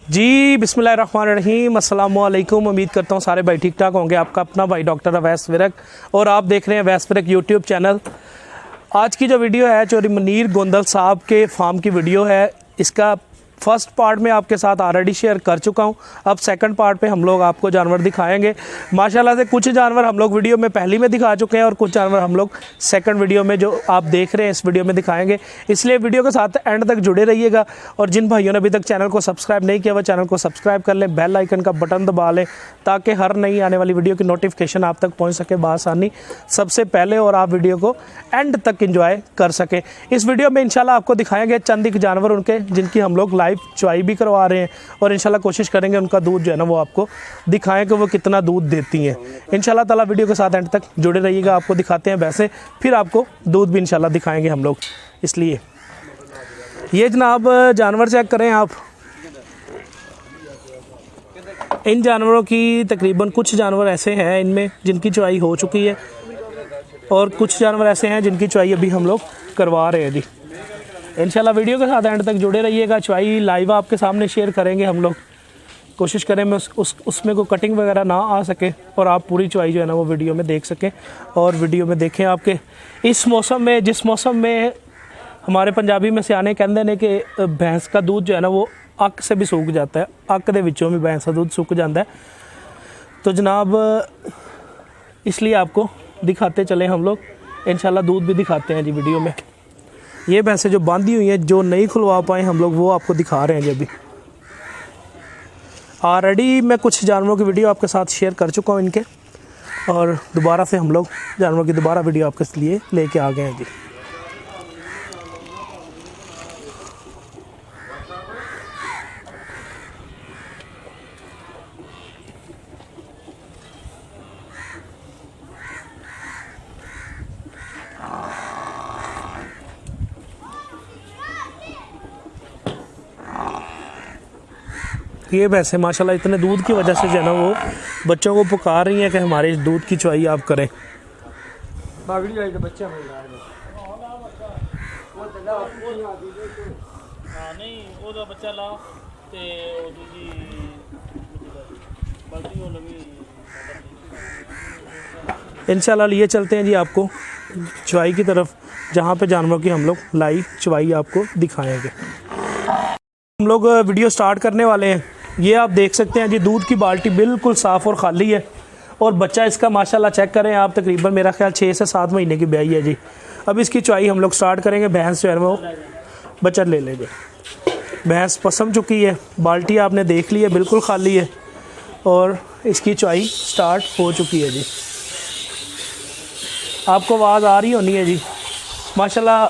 जी बिस्मिल्लाहिर्रहमानिर्रहीम, अस्सलाम वालेकुम। उम्मीद करता हूँ सारे भाई ठीक ठाक होंगे। आपका अपना भाई डॉक्टर अवैस विरक और आप देख रहे हैं अवैस विरक यूट्यूब चैनल। आज की जो वीडियो है चौधरी मुनीर गोंदल साहब के फार्म की वीडियो है। इसका फर्स्ट पार्ट में आपके साथ ऑलरेडी शेयर कर चुका हूं। अब सेकंड पार्ट पे हम लोग आपको जानवर दिखाएंगे। माशाल्लाह से कुछ जानवर हम लोग वीडियो में पहले में दिखा चुके हैं और कुछ जानवर हम लोग सेकंड वीडियो में जो आप देख रहे हैं इस वीडियो में दिखाएंगे। इसलिए वीडियो के साथ एंड तक जुड़े रहिएगा। और जिन भाइयों ने अभी तक चैनल को सब्सक्राइब नहीं किया वह चैनल को सब्सक्राइब कर लें, बेल आइकन का बटन दबा लें ताकि हर नई आने वाली वीडियो की नोटिफिकेशन आप तक पहुँच सके बआसानी सबसे पहले, और आप वीडियो को एंड तक इंजॉय कर सकें। इस वीडियो में इंशाल्लाह आपको दिखाएंगे चंद एक जानवर उनके जिनकी हम लोग लाइव चुवाई भी करवा रहे हैं और इंशाल्लाह कोशिश करेंगे उनका दूध जो है ना वो आपको दिखाएं कि वो कितना दूध देती हैं। इंशाल्लाह ताला वीडियो के साथ एंड तक जुड़े रहिएगा। आपको दिखाते हैं वैसे, फिर आपको दूध भी इंशाल्लाह दिखाएंगे हम लोग। इसलिए ये जनाब जानवर चेक करें आप। इन जानवरों की तकरीबन कुछ जानवर ऐसे हैं इनमें जिनकी चुवाई हो चुकी है और कुछ जानवर ऐसे हैं जिनकी चुवाई अभी हम लोग करवा रहे हैं जी। इंशाल्लाह वीडियो के साथ एंड तक जुड़े रहिएगा। चुवाई लाइव आपके सामने शेयर करेंगे हम लोग। कोशिश करें मैं उसमें कोई कटिंग वगैरह ना आ सके और आप पूरी चुवाई जो है ना वो वीडियो में देख सकें। और वीडियो में देखें आपके इस मौसम में, जिस मौसम में हमारे पंजाबी में सियाने कहते हैं कि भैंस का दूध जो है ना वो अक से भी सूख जाता है, अक के विचों भी भैंस का दूध सूख जाता है। तो जनाब इसलिए आपको दिखाते चले हम लोग, इंशाल्लाह दूध भी दिखाते हैं जी वीडियो में। ये भैंसें जो बांधी हुई हैं जो नहीं खुलवा पाए हम लोग वो आपको दिखा रहे हैं जी। अभी ऑलरेडी मैं कुछ जानवरों की वीडियो आपके साथ शेयर कर चुका हूँ इनके, और दोबारा से हम लोग जानवरों की दोबारा वीडियो आपके लिए लेके आ गए हैं जी। ये भैंसें माशाल्लाह इतने दूध की वजह से जो है ना वो बच्चों को पुकार रही हैं कि हमारे इस दूध की चुवाई आप करें। इंशाल्लाह लिए चलते हैं जी आपको चुवाई की तरफ, जहाँ पे जानवरों की हम लोग लाइव चुवाई आपको दिखाएंगे। हम लोग वीडियो स्टार्ट करने वाले हैं। ये आप देख सकते हैं जी दूध की बाल्टी बिल्कुल साफ़ और ख़ाली है और बच्चा इसका माशाल्लाह चेक करें आप, तकरीबन मेरा ख्याल 6 से 7 महीने की ब्याई है जी। अब इसकी चुवाई हम लोग स्टार्ट करेंगे। भैंस जो है वो बच्चा ले लेंगे। भैंस पसम चुकी है, बाल्टी आपने देख ली है बिल्कुल ख़ाली है और इसकी चुवाई स्टार्ट हो चुकी है जी। आपको आवाज़ आ रही होनी है जी। माशाल्लाह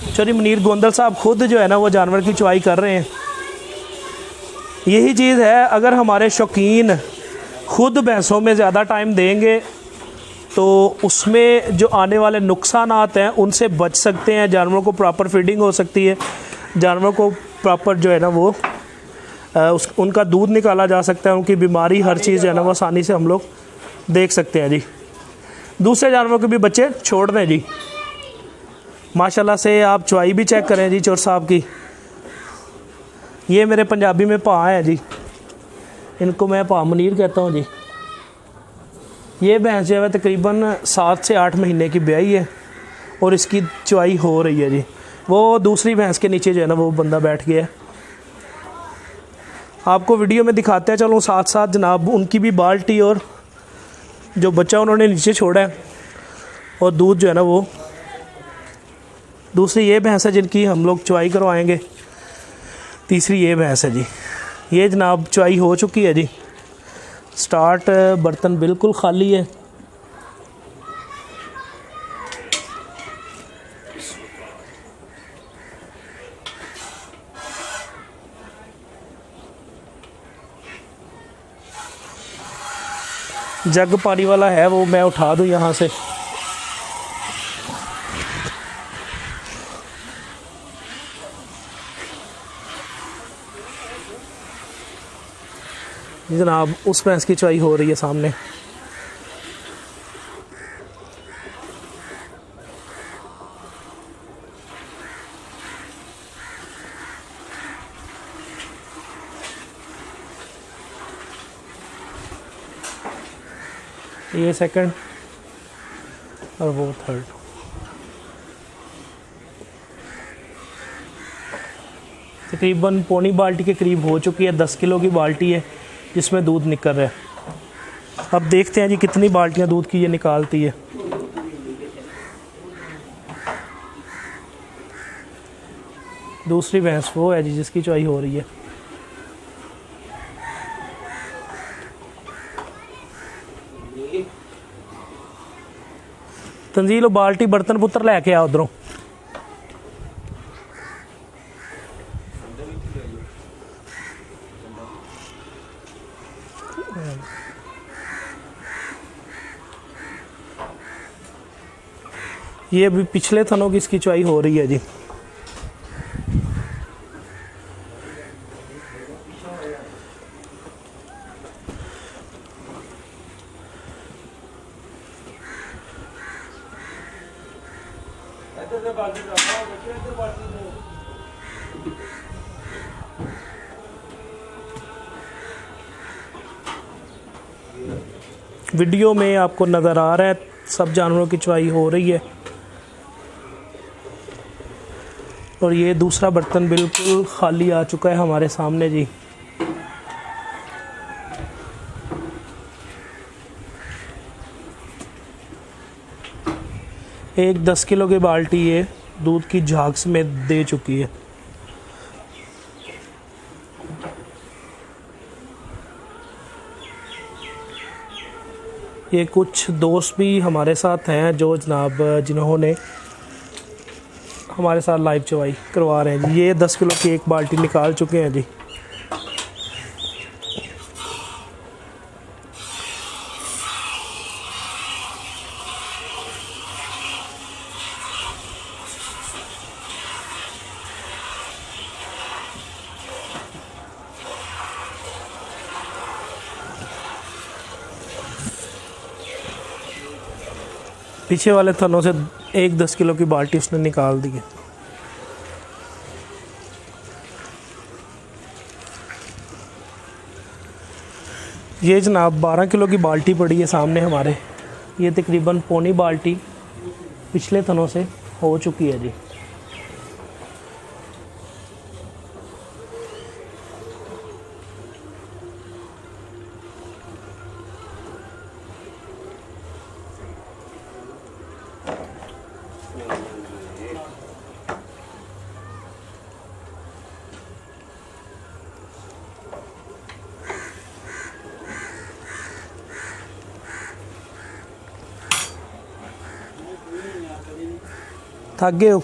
चौधरी मुनीर गोंदल साहब खुद जो है ना वो जानवर की चुवाई कर रहे हैं। यही चीज़ है, अगर हमारे शौकीन खुद भैंसों में ज़्यादा टाइम देंगे तो उसमें जो आने वाले नुकसानात हैं उनसे बच सकते हैं। जानवरों को प्रॉपर फीडिंग हो सकती है, जानवरों को प्रॉपर जो है ना वो उनका दूध निकाला जा सकता है, उनकी बीमारी हर चीज़ जो है ना वो आसानी से हम लोग देख सकते हैं जी। दूसरे जानवरों के भी बच्चे छोड़ दें जी। माशाल्लाह से आप चुवाई भी चेक करें जी चोर साहब की। ये मेरे पंजाबी में पा है जी, इनको मैं पा मुनीर कहता हूँ जी। ये भैंस जो है तकरीबन 7 से 8 महीने की ब्याई है और इसकी चुवाई हो रही है जी। वो दूसरी भैंस के नीचे जो है ना वो बंदा बैठ गया है। आपको वीडियो में दिखाते हैं चलो साथ साथ जनाब उनकी भी बाल्टी और जो बच्चा उन्होंने नीचे छोड़ा है और दूध जो है ना वो। दूसरी ये भैंस है जिनकी हम लोग चुवाई करवाएंगे। तीसरी ये भैंस है जी। ये जनाब चुवाई हो चुकी है जी स्टार्ट। बर्तन बिल्कुल ख़ाली है। जग पानी वाला है वो मैं उठा दूँ यहाँ से। जनाब उस भैंस की चुवाई हो रही है सामने। ये सेकंड और वो थर्ड। तकरीबन पौनी बाल्टी के करीब हो चुकी है। 10 किलो की बाल्टी है जिसमें दूध निकल रहा है। अब देखते हैं जी कितनी बाल्टियां दूध की ये निकालती है। दूसरी भैंस वो है जी जिसकी चुआई हो रही है। तंजील बाल्टी बर्तन पुत्र लैके आ उधरों। ये अभी पिछले थनों की इसकी चुआई हो रही है जी। वीडियो में आपको नज़र आ रहा है सब जानवरों की चुआई हो रही है। और ये दूसरा बर्तन बिल्कुल खाली आ चुका है हमारे सामने जी। एक 10 किलो की बाल्टी ये दूध की झाग में दे चुकी है। ये कुछ दोस्त भी हमारे साथ हैं जो जनाब जिन्होंने हमारे साथ लाइव चवाई करवा रहे हैं जी। ये 10 किलो की एक बाल्टी निकाल चुके हैं जी। पीछे वाले थनों से एक 10 किलो की बाल्टी उसने निकाल दी है। ये जनाब 12 किलो की बाल्टी पड़ी है सामने हमारे। ये तकरीबन पौनी बाल्टी पिछले थनों से हो चुकी है जी। थक गए हो?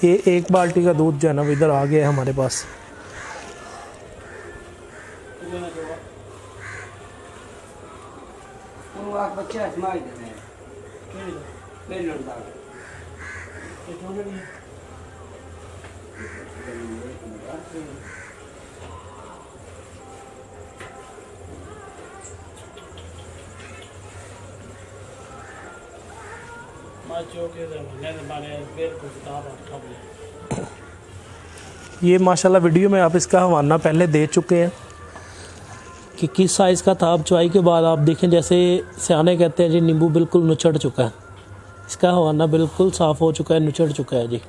ये एक बाल्टी का दूध जो है ना इधर आ गया है हमारे पास। ये माशाल्लाह वीडियो में आप इसका हवाला पहले दे चुके हैं कि किस साइज़ का था। अब चुआई के बाद आप देखें जैसे सियाने कहते हैं जी नींबू बिल्कुल नुचड़ चुका है। इसका हवाला बिल्कुल साफ़ हो चुका है, नुचड़ चुका है जी।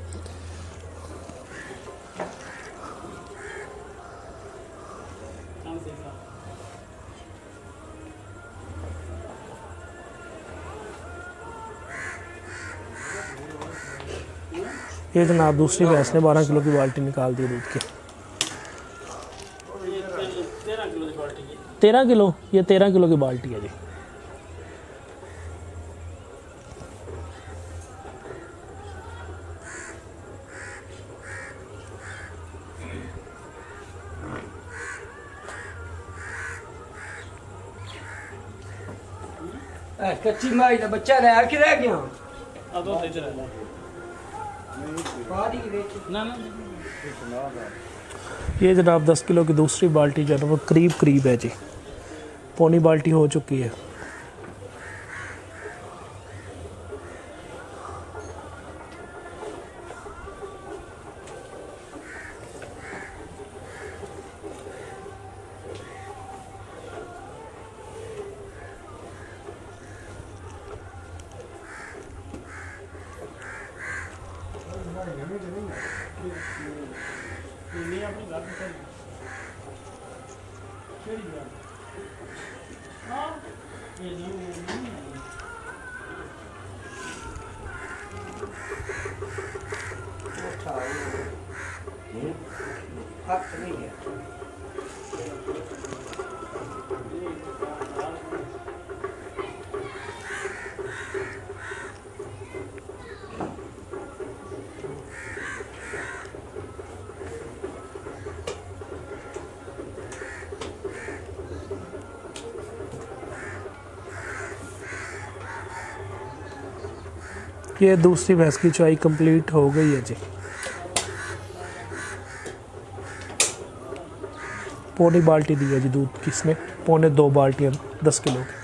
ये जनाब दूसरी भैंस ने 12 किलो की बाल्टी निकाल दी दूध की। 13 किलो, ये 13 किलो की बाल्टी है जी। कच्ची माई का बच्चा रह के रह गया। ये जनाब 10 किलो की दूसरी बाल्टी जो है वो करीब करीब है जी। पौनी बाल्टी हो चुकी है। हक नहीं है। ये दूसरी भैंस की चुआई कंप्लीट हो गई है जी। पौनी बाल्टी दी है जी दूध की, इसमें पौने 2 बाल्टियाँ 10 किलो की।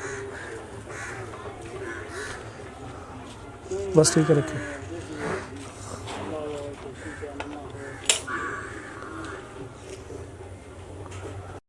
बस ठीक है, रखें।